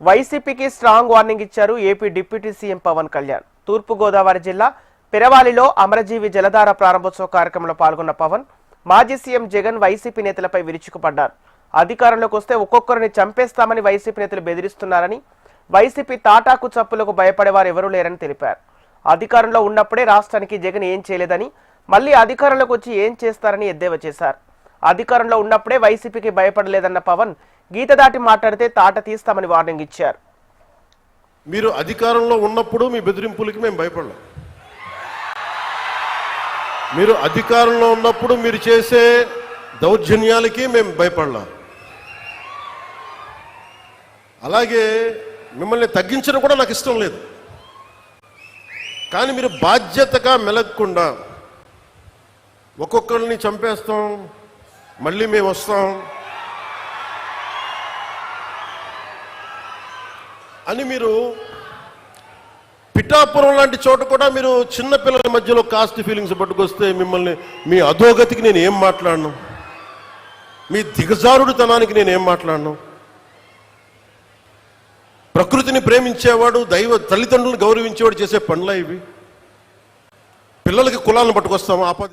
వైసీపీకి strong warning ఇచ్చారు AP deputy CM Pawan Kalyan. తూర్పుగోదావరి జిల్లా పెరవాలిలో అమరజీవి జలధార ప్రారంభోత్సవ కార్యక్రమంలో పాల్గొన్న పవన్ మాజీ సీఎం జగన్ వైసీపీ నేతలపై విరుచుకుపడ్డారు. అధికారంలోకి వస్తే ఒక్కొక్కరిని చంపేస్తామని వైసీపీ నేతలు బెదిరిస్తున్నారని, వైసీపీ తాటాకు చప్పులకు భయపడేవారు ఎవరూ లేరని తెలిపారు. అధికారంలో ఉన్నప్పుడే రాష్ట్రానికి జగన్ ఏం చేయలేదని, మళ్లీ అధికారంలోకి వచ్చి ఏం చేస్తారని ఎద్దేవా చేశారు. అధికారంలో ఉన్నప్పుడే వైసీపీకి భయపడలేదన్న పవన్ గీత దాటి మాట్లాడితే తాట తీస్తామని వార్నింగ్ ఇచ్చారు. మీరు అధికారంలో ఉన్నప్పుడు మీ బెదిరింపులకి మేము భయపడలేం. మీరు అధికారంలో ఉన్నప్పుడు మీరు చేసే దౌర్జన్యాలకి మేము భయపడలేం. అలాగే మిమ్మల్ని తగ్గించడం కూడా నాకు ఇష్టం లేదు. కానీ మీరు బాధ్యతగా మెలగకుండా ఒక్కొక్కరిని చంపేస్తాం, మళ్ళీ మేము వస్తాం అని మీరు పిఠాపురం లాంటి చోట కూడా మీరు చిన్నపిల్లల మధ్యలో కాస్ట్ ఫీలింగ్స్ పట్టుకొస్తే మిమ్మల్ని మీ అధోగతికి నేను ఏం మాట్లాడను, మీ దిగజారుడుతనానికి నేను ఏం మాట్లాడను. ప్రకృతిని ప్రేమించేవాడు, తల్లిదండ్రులను గౌరవించేవాడు చేసే పనులా ఇవి? పిల్లలకి కులాలను పట్టుకొస్తాము, ఆపద